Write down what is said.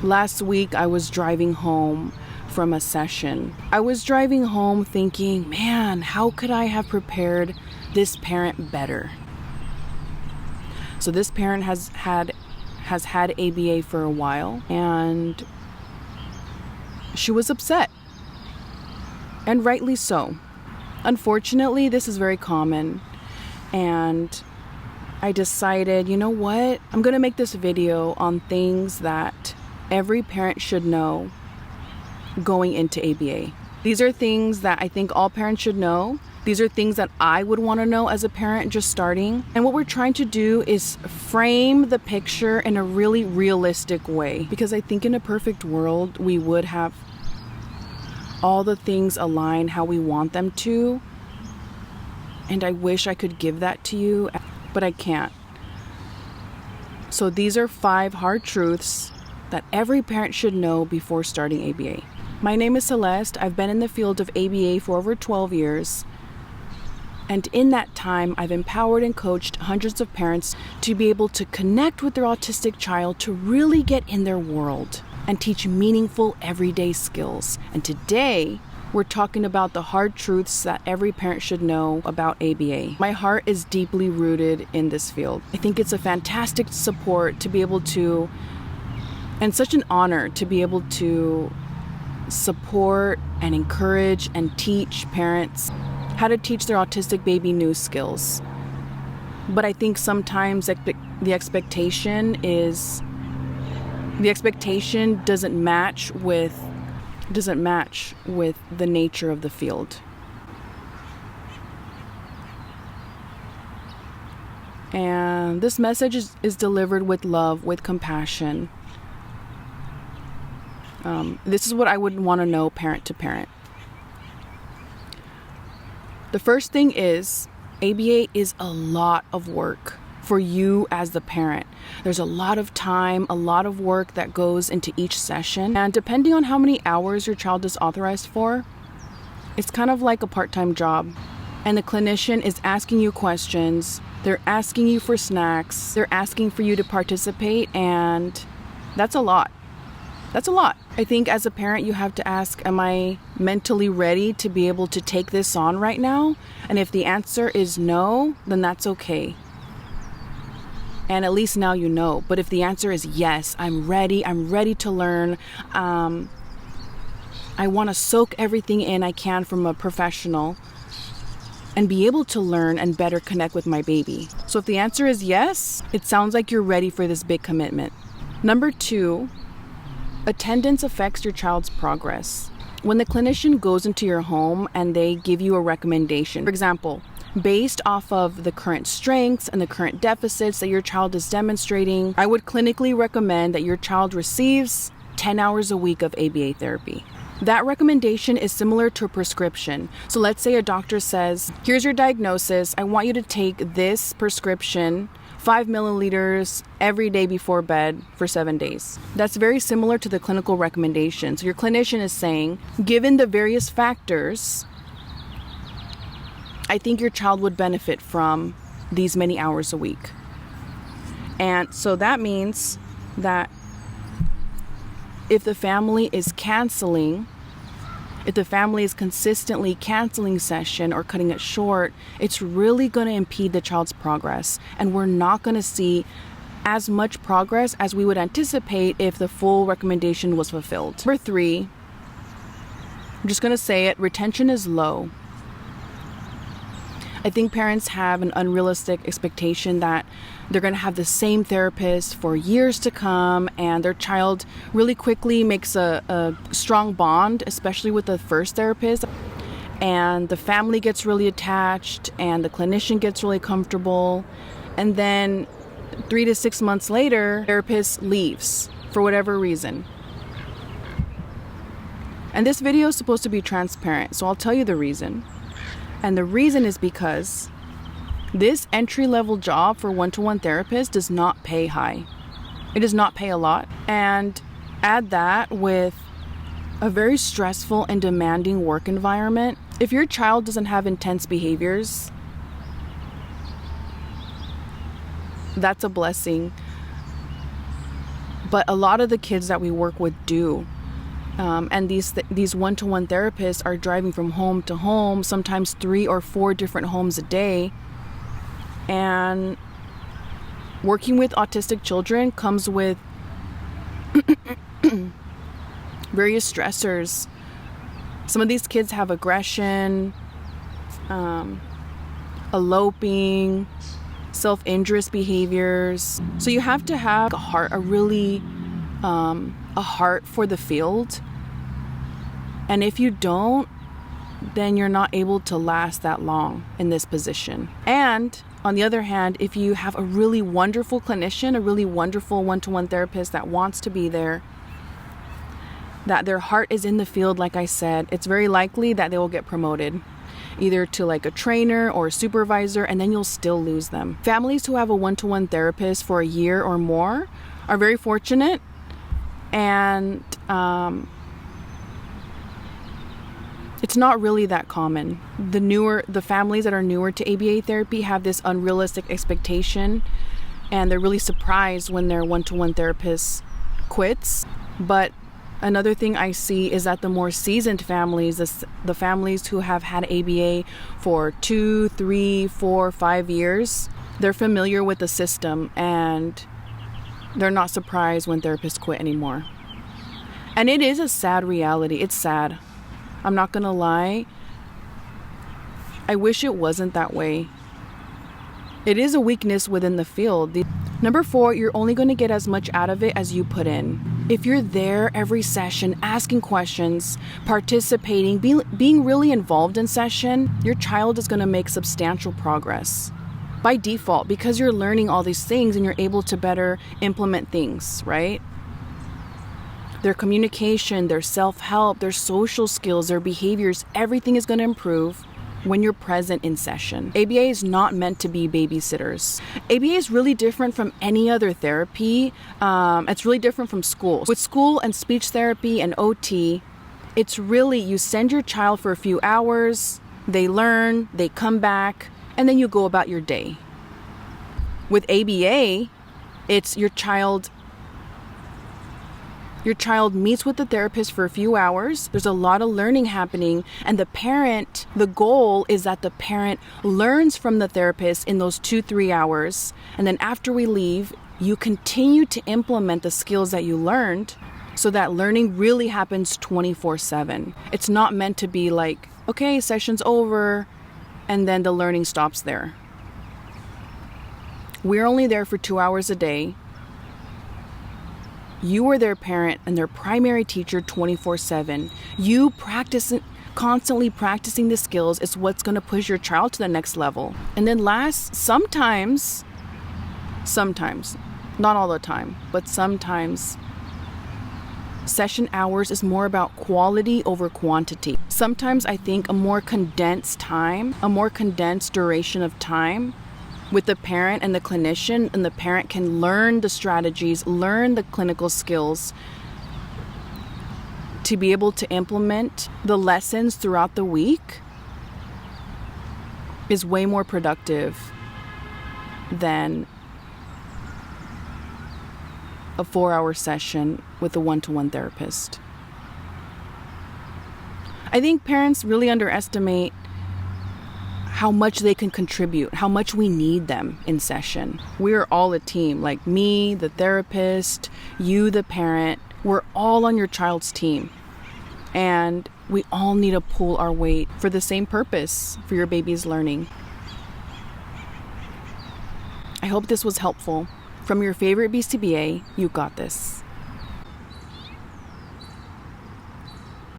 Last week, I was driving home from a session. I was driving home thinking, man, how could I have prepared this parent better? So this parent has had ABA for a while, and she was upset, and rightly so. Unfortunately, this is very common, and I decided, you know what? I'm gonna make this video on things that every parent should know going into ABA. These are things that I think all parents should know. These are things that I would want to know as a parent just starting. And what we're trying to do is frame the picture in a really realistic way. Because I think in a perfect world, we would have all the things align how we want them to. And I wish I could give that to you, but I can't. So these are 5 hard truths that every parent should know before starting ABA. My name is Celeste. I've been in the field of ABA for over 12 years. And in that time, I've empowered and coached hundreds of parents to be able to connect with their autistic child, to really get in their world and teach meaningful everyday skills. And today, we're talking about the hard truths that every parent should know about ABA. My heart is deeply rooted in this field. I think it's a fantastic support to be able to, and such an honor to be able to support and encourage and teach parents how to teach their autistic baby new skills. But I think sometimes the expectation doesn't match with the nature of the field. And this message is delivered with love, with compassion. This is what I would want to know parent to parent. The first thing is, ABA is a lot of work for you as the parent. There's a lot of time, a lot of work that goes into each session. And depending on how many hours your child is authorized for, it's kind of like a part-time job. And the clinician is asking you questions. They're asking you for snacks. They're asking for you to participate. And that's a lot. That's a lot. I think as a parent, you have to ask, am I mentally ready to be able to take this on right now? And if the answer is no, then that's okay. And at least now you know. But if the answer is yes, I'm ready to learn. I want to soak everything in I can from a professional and be able to learn and better connect with my baby. So if the answer is yes, it sounds like you're ready for this big commitment. Number 2, attendance affects your child's progress. When the clinician goes into your home and they give you a recommendation, for example, based off of the current strengths and the current deficits that your child is demonstrating, I would clinically recommend that your child receives 10 hours a week of ABA therapy. That recommendation is similar to a prescription. So let's say a doctor says, here's your diagnosis. I want you to take this prescription, 5 milliliters every day before bed for 7 days. That's very similar to the clinical recommendation. So your clinician is saying, given the various factors, I think your child would benefit from these many hours a week. And so that means that if the family is consistently canceling session or cutting it short, it's really going to impede the child's progress. And we're not going to see as much progress as we would anticipate if the full recommendation was fulfilled. Number 3, I'm just going to say it, retention is low. I think parents have an unrealistic expectation that they're going to have the same therapist for years to come, and their child really quickly makes a strong bond, especially with the first therapist, and the family gets really attached and the clinician gets really comfortable, and then 3 to 6 months later, the therapist leaves for whatever reason. And this video is supposed to be transparent, so I'll tell you the reason. And the reason is because this entry-level job for one-to-one therapist does not pay high. It does not pay a lot. And add that with a very stressful and demanding work environment. If your child doesn't have intense behaviors, that's a blessing. But a lot of the kids that we work with do. And these one-to-one therapists are driving from home to home, sometimes 3 or 4 different homes a day. And working with autistic children comes with various stressors. Some of these kids have aggression, eloping, self-injurious behaviors. So you have to have a heart for the field. And if you don't, then you're not able to last that long in this position. And on the other hand, if you have a really wonderful clinician, a really wonderful one-to-one therapist that wants to be there, that their heart is in the field, like I said, it's very likely that they will get promoted either to like a trainer or a supervisor, and then you'll still lose them. Families who have a one-to-one therapist for a year or more are very fortunate, and it's not really that common. The families that are newer to ABA therapy have this unrealistic expectation, and they're really surprised when their one-to-one therapist quits. But another thing I see is that the more seasoned families, the families who have had ABA for 2, 3, 4, 5 years, they're familiar with the system, and they're not surprised when therapists quit anymore. And it is a sad reality. It's sad. I'm not gonna lie. I wish it wasn't that way. It is a weakness within the field. Number 4, you're only gonna get as much out of it as you put in. If you're there every session, asking questions, participating, being really involved in session, your child is gonna make substantial progress by default, because you're learning all these things and you're able to better implement things, right? Their communication, their self-help, their social skills, their behaviors, everything is going to improve when you're present in session. ABA is not meant to be babysitters. ABA is really different from any other therapy. It's really different from school. With school and speech therapy and OT, it's really, you send your child for a few hours, they learn, they come back, and then you go about your day. With ABA, it's your child meets with the therapist for a few hours. There's a lot of learning happening, and the goal is that the parent learns from the therapist in those 2-3 hours. And then after we leave, you continue to implement the skills that you learned, so that learning really happens 24/7. It's not meant to be like, okay, session's over, and then the learning stops there. We're only there for 2 hours a day. You are their parent and their primary teacher 24/7. You constantly practicing the skills is what's going to push your child to the next level. And then sometimes, not all the time, but sometimes, session hours is more about quality over quantity. Sometimes I think a more condensed duration of time with the parent and the clinician, and the parent can learn the strategies, learn the clinical skills to be able to implement the lessons throughout the week, is way more productive than a 4-hour session with a one-to-one therapist. I think parents really underestimate how much they can contribute, how much we need them in session. We're all a team, like me, the therapist, you, the parent. We're all on your child's team. And we all need to pull our weight for the same purpose, for your baby's learning. I hope this was helpful. From your favorite BCBA, you got this.